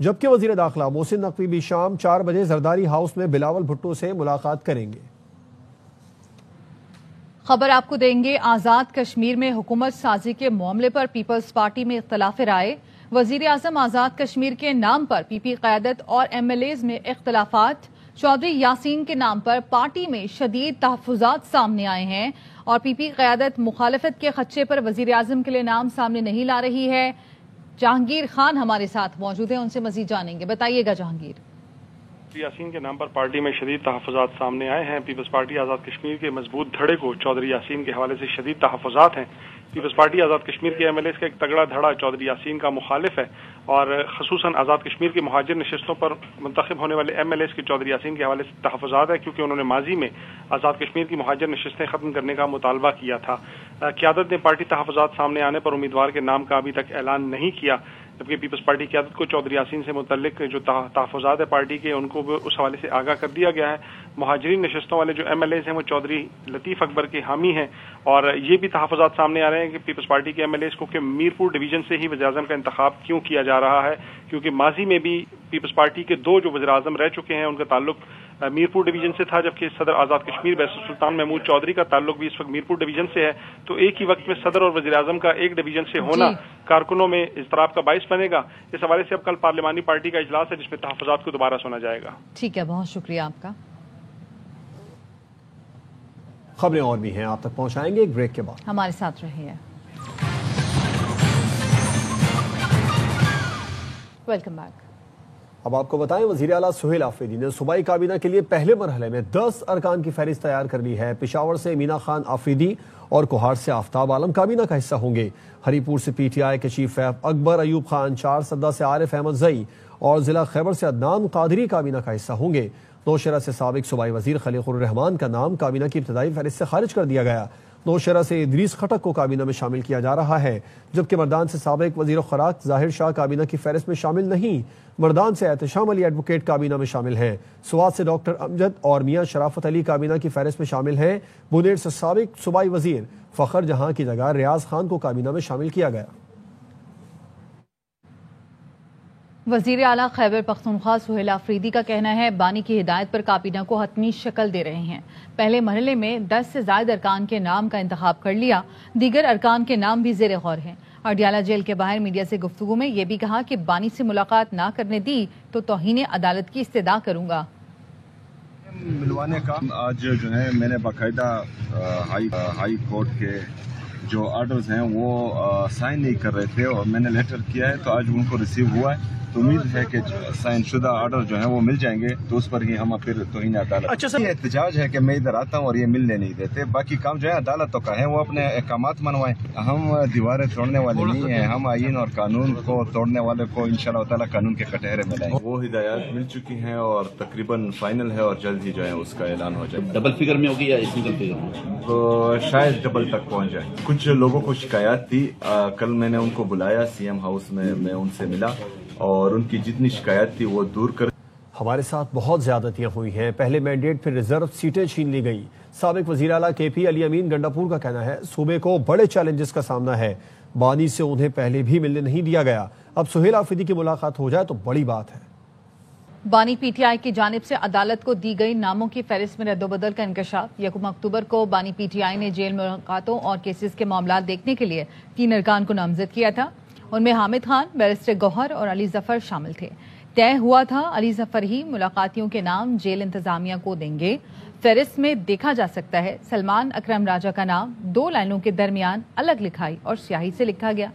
جبکہ وزیر داخلہ محسن نقوی بھی شام 4 بجے زرداری ہاؤس میں بلاول بھٹو سے ملاقات کریں گے۔ خبر آپ کو دیں گے، آزاد کشمیر میں حکومت سازی کے معاملے پر پیپلز پارٹی میں اختلاف رائے۔ وزیر اعظم آزاد کشمیر کے نام پر پی پی قیادت اور ایم ایل ایز میں اختلافات۔ چودھری یاسین کے نام پر پارٹی میں شدید تحفظات سامنے آئے ہیں اور پی پی قیادت مخالفت کے خدشے پر وزیر اعظم کے لیے نام سامنے نہیں لا رہی ہے۔ جہانگیر خان ہمارے ساتھ موجود ہیں، ان سے مزید جانیں گے۔ بتائیے گا جہانگیر۔ یاسین کے نام پر پارٹی میں شدید تحفظات سامنے آئے ہیں۔ پیپلز پارٹی آزاد کشمیر کے مضبوط دھڑے کو چودھری یاسین کے حوالے سے شدید تحفظات ہیں۔ پیپلز پارٹی آزاد کشمیر کے ایم ایل ایز کا ایک تگڑا دھڑا چودھری یاسین کا مخالف ہے اور خصوصاً آزاد کشمیر کی مہاجر نشستوں پر منتخب ہونے والے ایم ایل ایز کے چودھری یاسین کے حوالے سے تحفظات ہے، کیونکہ انہوں نے ماضی میں آزاد کشمیر کی مہاجر نشستیں ختم کرنے کا مطالبہ کیا تھا۔ قیادت نے پارٹی تحفظات سامنے آنے پر امیدوار کے نام کا ابھی تک اعلان نہیں کیا، جبکہ پیپلز پارٹی قیادت کو چودھری یاسین سے متعلق جو تحفظات ہے پارٹی کے، ان کو بھی اس حوالے سے آگاہ کر دیا گیا ہے۔ مہاجرین نشستوں والے جو ایم ایل ایز ہیں وہ چودھری لطیف اکبر کے حامی ہیں اور یہ بھی تحفظات سامنے آ رہے ہیں کہ پیپلز پارٹی کے ایم ایل ایز کو کہ میرپور ڈویژن سے ہی وزیر اعظم کا انتخاب کیوں کیا جا رہا ہے، کیونکہ ماضی میں بھی پیپلز پارٹی کے 2 جو وزیر اعظم رہ چکے ہیں ان کا تعلق میرپور ڈویژن سے تھا، جبکہ صدر آزاد کشمیر بیسر سلطان محمود چودھری کا تعلق بھی اس وقت میرپور ڈویژن سے ہے۔ تو ایک ہی وقت میں صدر اور وزیر اعظم کا ایک ڈویژن سے ہونا کارکنوں میں اضطراب کا باعث بنے گا۔ اس حوالے سے اب کل پارلیمانی پارٹی کا اجلاس ہے جس میں تحفظات کو دوبارہ سنا جائے گا۔ ٹھیک ہے، بہت شکریہ آپ کا۔ خبریں اور بھی ہیں آپ تک پہنچائیں گے ایک بریک کے بعد، ہمارے ساتھ رہیے۔ Welcome back. اب آپ کو بتائیں، وزیر اعلیٰ سہیل آفریدی نے صوبائی کابینہ کے لیے پہلے مرحلے میں 10 ارکان کی فہرست تیار کر لی ہے۔ پشاور سے مینا خان آفریدی اور کوہاڑ سے آفتاب عالم کابینہ کا حصہ ہوں گے۔ ہری پور سے پی ٹی آئی کے چیف ویپ اکبر ایوب خان، چارسدہ سے عارف احمد زئی اور ضلع خیبر سے عدنان قادری کابینہ کا حصہ ہوں گے۔ نوشہرہ سے سابق صوبائی وزیر خلیق الرحمان کا نام کابینہ کی ابتدائی فہرست سے خارج کر دیا گیا۔ نوشہرہ سے ادریس خٹک کو کابینہ میں شامل کیا جا رہا ہے، جبکہ مردان سے سابق وزیر خوراک ظاہر شاہ کابینہ کی فہرست میں شامل نہیں۔ مردان سے احتشام علی ایڈوکیٹ کابینہ میں شامل ہیں۔ سوات سے ڈاکٹر امجد اور میاں شرافت علی کابینہ کی فہرست میں شامل ہیں۔ بنیر سے سابق صوبائی وزیر فخر جہاں کی جگہ ریاض خان کو کابینہ میں شامل کیا گیا۔ وزیر اعلیٰ خیبر پختونخوا سہیل آفریدی کا کہنا ہے بانی کی ہدایت پر کابینہ کو حتمی شکل دے رہے ہیں۔ پہلے مرحلے میں 10 سے زائد ارکان کے نام کا انتخاب کر لیا، دیگر ارکان کے نام بھی زیر غور ہیں۔ اڈیالہ جیل کے باہر میڈیا سے گفتگو میں یہ بھی کہا کہ بانی سے ملاقات نہ کرنے دی تو توہین عدالت کی استدعا کروں گا۔ ملوانے کا آج جو ہے میں نے باقاعدہ ہائی کورٹ کے جو آرڈرز ہیں وہ سائن نہیں کر رہے تھے اور میں نے لیٹر کیا ہے تو آج ان کو ریسیو ہوا ہے، تو امید ہے کہ سائن شدہ آرڈر جو ہیں وہ مل جائیں گے تو اس پر ہی ہم پھر توہین عدالت۔ یہ احتجاج ہے کہ میں ادھر آتا ہوں اور یہ ملنے نہیں دیتے، باقی کام جو ہے عدالتوں کا ہے، وہ اپنے احکامات منوائیں۔ ہم دیواریں توڑنے والے نہیں ہیں، ہم آئین اور قانون کو توڑنے والے کو انشاءاللہ تعالی قانون کے کٹہرے میں لائیں گے۔ وہ ہدایات مل چکی ہیں اور تقریباً فائنل ہے اور جلد ہی جو ہے اس کا اعلان ہو جائے۔ ڈبل فگر میں ہوگی یا سنگل فگر میں؟ تو شاید ڈبل تک پہنچ جائے۔ کچھ لوگوں کو شکایات تھی، کل میں نے ان کو بلایا سی ایم ہاؤس میں ان سے ملا اور ان کی جتنی شکایت تھی وہ دور کر۔ ہمارے ساتھ بہت زیادتیاں ہوئی ہیں، پہلے مینڈیٹ پھر ریزرو سیٹیں چھین لی گئی۔ سابق وزیر اعلیٰ کے پی علی امین گنڈاپور کا کہنا ہے صوبے کو بڑے چیلنجز کا سامنا ہے، بانی سے انہیں پہلے بھی ملنے نہیں دیا گیا، اب سہیل آفریدی کی ملاقات ہو جائے تو بڑی بات ہے۔ بانی پی ٹی آئی کی جانب سے عدالت کو دی گئی ناموں کی فہرست میں رد و بدل کا انکشاف۔ 1 اکتوبر کو بانی پی ٹی آئی نے جیل ملاقاتوں اور کیسز کے معاملات دیکھنے کے لیے 3 ارکان کو نامزد کیا تھا، ان میں حامد خان، بیرسٹر گوہر اور علی ظفر شامل تھے۔ طے ہوا تھا علی ظفر ہی ملاقاتیوں کے نام جیل انتظامیہ کو دیں گے۔ فہرست میں دیکھا جا سکتا ہے سلمان اکرم راجہ کا نام 2 لائنوں کے درمیان الگ لکھائی اور سیاہی سے لکھا گیا۔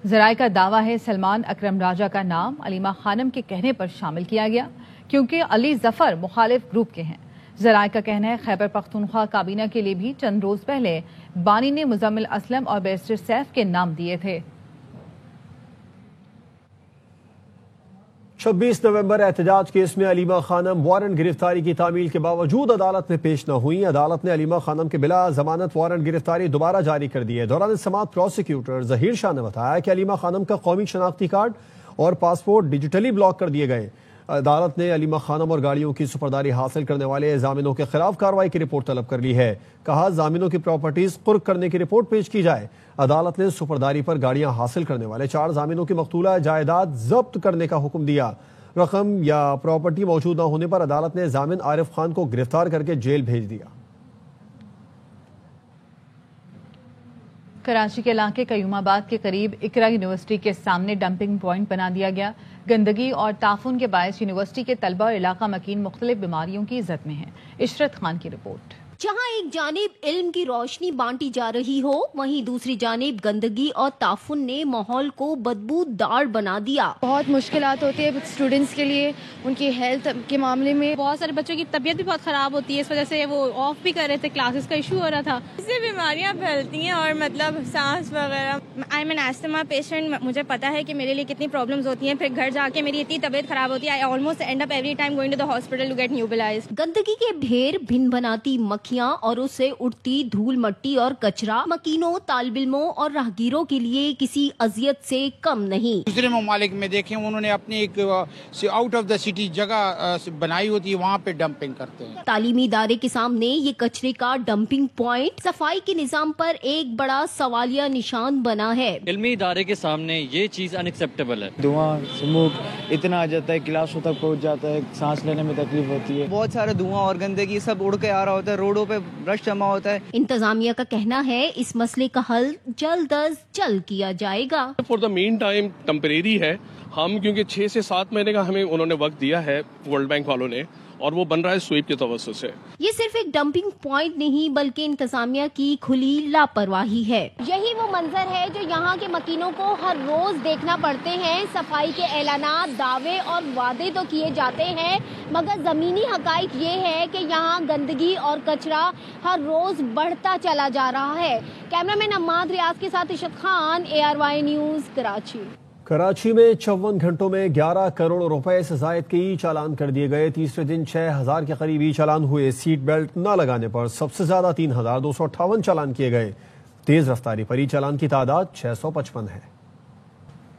ذرائع کا دعویٰ ہے سلمان اکرم راجہ کا نام علیمہ خانم کے کہنے پر شامل کیا گیا کیونکہ علی ظفر مخالف گروپ کے ہیں۔ ذرائع کا کہنا ہے خیبر پختونخوا کابینہ کے لیے بھی چند روز پہلے بانی نے مزمل اسلم اور بیرسٹر سیف کے نام دیے تھے۔ 26 نومبر احتجاج کیس میں علیمہ خانم وارنٹ گرفتاری کی تعمیل کے باوجود عدالت میں پیش نہ ہوئی۔ عدالت نے علیمہ خانم کے بلا ضمانت وارنٹ گرفتاری دوبارہ جاری کر دی ہے۔ دوران سماعت پروسیکیوٹر ظہیر شاہ نے بتایا کہ علیمہ خانم کا قومی شناختی کارڈ اور پاسپورٹ ڈیجیٹلی بلاک کر دیے گئے۔ عدالت نے علیمہ خانم اور گاڑیوں کی سپرداری حاصل کرنے والے ضامنوں کے خلاف کارروائی کی رپورٹ طلب کر لی ہے. کہا ضامنوں کی پراپرٹیز قرق کرنے کی رپورٹ پیش کی جائے. عدالت نے سپرداری پر گاڑیاں حاصل کرنے والے 4 ضامنوں کی مقتولہ جائیداد ضبط کرنے کا حکم دیا. رقم یا پراپرٹی موجود نہ ہونے پر عدالت نے ضامن عارف خان کو گرفتار کر کے جیل بھیج دیا. کراچی کے علاقے قیوم آباد کے قریب اقرا یونیورسٹی کے سامنے ڈمپنگ پوائنٹ بنا دیا گیا. گندگی اور تعفن کے باعث یونیورسٹی کے طلبہ اور علاقہ مکین مختلف بیماریوں کی زد میں ہیں. عشرت خان کی رپورٹ. جہاں ایک جانب علم کی روشنی بانٹی جا رہی ہو، وہیں دوسری جانب گندگی اور تعفن نے ماحول کو بدبودار بنا دیا. بہت مشکلات ہوتی ہے اسٹوڈنٹس کے لیے، ان کی ہیلتھ کے معاملے میں. بہت سارے بچوں کی طبیعت بھی بہت خراب ہوتی ہے، اس وجہ سے وہ آف بھی کر رہے تھے، کلاسز کا ایشو ہو رہا تھا. اس سے بیماریاں پھیلتی ہیں اور مطلب سانس وغیرہ. I am an asthma patient, مجھے پتا ہے کہ میرے لیے کتنی پرابلمز ہوتی ہیں. پھر گھر جا کے میری اتنی طبیعت خراب ہوتی ہے. I almost end up every time going to the hospital to get nebulized. گندگی کے ڈھیر، بھن بناتی مکھیاں اور اسے اڑتی دھول مٹی اور کچرا مکینوں، طالب علموں اور راہگیروں کے لیے کسی اذیت سے کم نہیں. دوسرے ممالک میں دیکھیں، انہوں نے اپنی ایک آؤٹ آف دا سٹی جگہ بنائی ہوتی ہے، وہاں پہ ڈمپنگ کرتے ہیں. تعلیمی ادارے کے سامنے یہ کچرے کا ڈمپنگ پوائنٹ صفائی کے نظام پر ایک بڑا سوالیہ نشان بنا ہے. علمی ادارے کے سامنے یہ چیز ان ایکسیپٹیبل ہے. دھواں، سموک اتنا آ جاتا ہے، کلاسوں تک پہنچ جاتا ہے، سانس لینے میں تکلیف ہوتی ہے. بہت سارا دھواں اور گندگی سب اڑ کے آ رہا ہوتا ہے، روڈوں پہ رش جمع ہوتا ہے. انتظامیہ کا کہنا ہے اس مسئلے کا حل جلد از جلد کیا جائے گا. For the meantime temporary ہے. ہم کیونکہ 6 سے 7 مہینے کا ہمیں انہوں نے وقت دیا ہے ورلڈ بینک والوں نے، اور وہ بن رہا ہے سویپ کے توسط سے. یہ صرف ایک ڈمپنگ پوائنٹ نہیں بلکہ انتظامیہ کی کھلی لاپرواہی ہے. یہی وہ منظر ہے جو یہاں کے مکینوں کو ہر روز دیکھنا پڑتے ہیں. صفائی کے اعلانات، دعوے اور وعدے تو کیے جاتے ہیں، مگر زمینی حقائق یہ ہے کہ یہاں گندگی اور کچرا ہر روز بڑھتا چلا جا رہا ہے. کیمرہ مین اماد ریاض کے ساتھ عشرت خان، ARY نیوز، کراچی. کراچی میں 54 گھنٹوں میں 11 کروڑ روپے سے زائد کے ای چالان کر دیے گئے. تیسرے دن 6000 کے قریب ای چالان ہوئے. سیٹ بیلٹ نہ لگانے پر سب سے زیادہ 3258 چالان کیے گئے. تیز رفتاری پر ای چالان کی تعداد 655 ہے.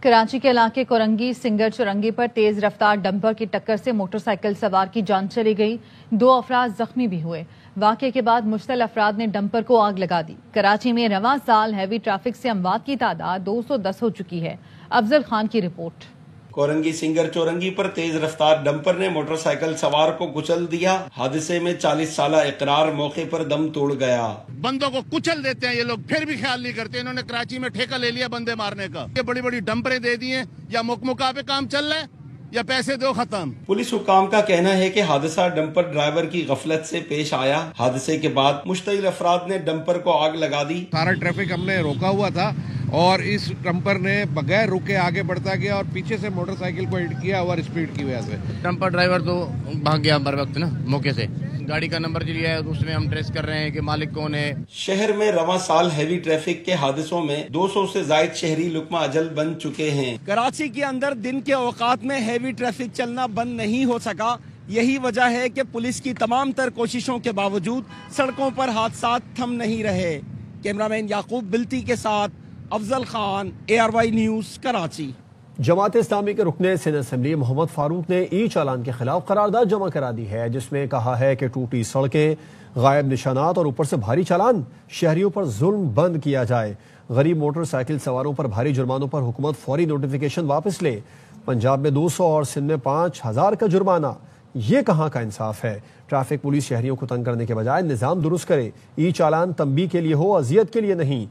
کراچی کے علاقے کورنگی سنگر چورنگی پر تیز رفتار ڈمپر کی ٹکر سے موٹر سائیکل سوار کی جان چلی گئی. 2 افراد زخمی بھی ہوئے. واقعے کے بعد مشتعل افراد نے ڈمپر کو آگ لگا دی. کراچی میں رواں سال ہیوی ٹریفک سے اموات کی تعداد 210 ہو چکی ہے. افضل خان کی رپورٹ. کورنگی سنگر چورنگی پر تیز رفتار ڈمپر نے موٹر سائیکل سوار کو کچل دیا. حادثے میں 40 سالہ اقرار موقع پر دم توڑ گیا. بندوں کو کچل دیتے ہیں یہ لوگ، پھر بھی خیال نہیں کرتے. انہوں نے کراچی میں ٹھیکہ لے لیا بندے مارنے کا. یہ بڑی بڑی ڈمپریں دے دی ہیں، یا مکمکا پہ کام چل رہا ہے یا پیسے دو ختم. پولیس حکام کا کہنا ہے کہ حادثہ ڈمپر ڈرائیور کی غفلت سے پیش آیا. حادثے کے بعد مشتعل افراد نے ڈمپر کو آگ لگا دی. سارا ٹریفک ہم نے روکا ہوا تھا اور اس ڈمپر نے بغیر رکے آگے بڑھتا گیا اور پیچھے سے موٹر سائیکل کو ہٹ کیا اوور اسپیڈ کی وجہ سے. ڈمپر ڈرائیور تو بھاگ گیا بر وقت نا موقع سے. گاڑی کا نمبر جو ہے اس میں ہم ٹریس کر رہے ہیں کہ مالک کون ہے. شہر میں رواں سال ہیوی ٹریفک کے حادثوں میں 200 سے زائد شہری لقمہ اجل بن چکے ہیں. کراچی کے اندر دن کے اوقات میں ہیوی ٹریفک چلنا بند نہیں ہو سکا. یہی وجہ ہے کہ پولیس کی تمام تر کوششوں کے باوجود سڑکوں پر حادثات تھم نہیں رہے. کیمرہ مین یعقوب بلتی کے ساتھ افضل خان، ARY نیوز، کراچی. جماعت اسلامی کے رکن سندھ اسمبلی محمد فاروق نے ای چالان کے خلاف قرارداد جمع کرا دی ہے، جس میں کہا ہے کہ ٹوٹی سڑکیں، غائب نشانات اور اوپر سے بھاری چالان، شہریوں پر ظلم بند کیا جائے. غریب موٹر سائیکل سواروں پر بھاری جرمانوں پر حکومت فوری نوٹیفیکیشن واپس لے. پنجاب میں 200 اور سندھ میں 5000 کا جرمانہ. یہ کہاں کا انصاف ہے؟ ٹریفک پولیس شہریوں کو تنگ کرنے کے بجائے نظام درست کرے. ای چالان تنبیہ کے لیے ہو، اذیت کے لیے نہیں.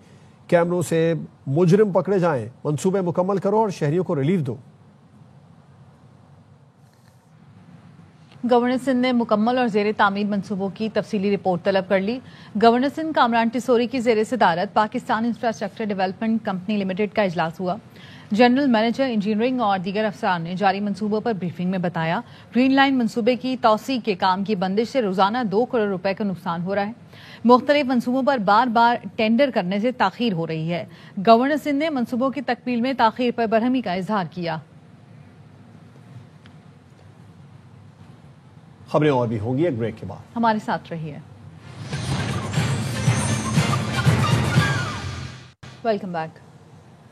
کیمروں سے مجرم پکڑے جائیں. منصوبے مکمل کرو اور شہریوں کو ریلیف دو. گورنر سندھ نے مکمل اور زیر تعمیر منصوبوں کی تفصیلی رپورٹ طلب کر لی. گورنر سندھ کامران ٹیسوری کی زیر صدارت Pakistan infrastructure development company limited کا اجلاس ہوا. جنرل مینیجر انجینئرنگ اور دیگر افسران نے جاری منصوبوں پر بریفنگ میں بتایا گرین لائن منصوبے کی توسیع کے کام کی بندش سے روزانہ 2 کروڑ روپے کا نقصان ہو رہا ہے. مختلف منصوبوں پر بار بار ٹینڈر کرنے سے تاخیر ہو رہی ہے. گورنر سندھ نے منصوبوں کی تکمیل میں تاخیر پر برہمی کا اظہار کیا. خبریں اور بھی ہوں گی ایک بریک کے بعد. ہمارے ساتھ رہیے. Welcome back.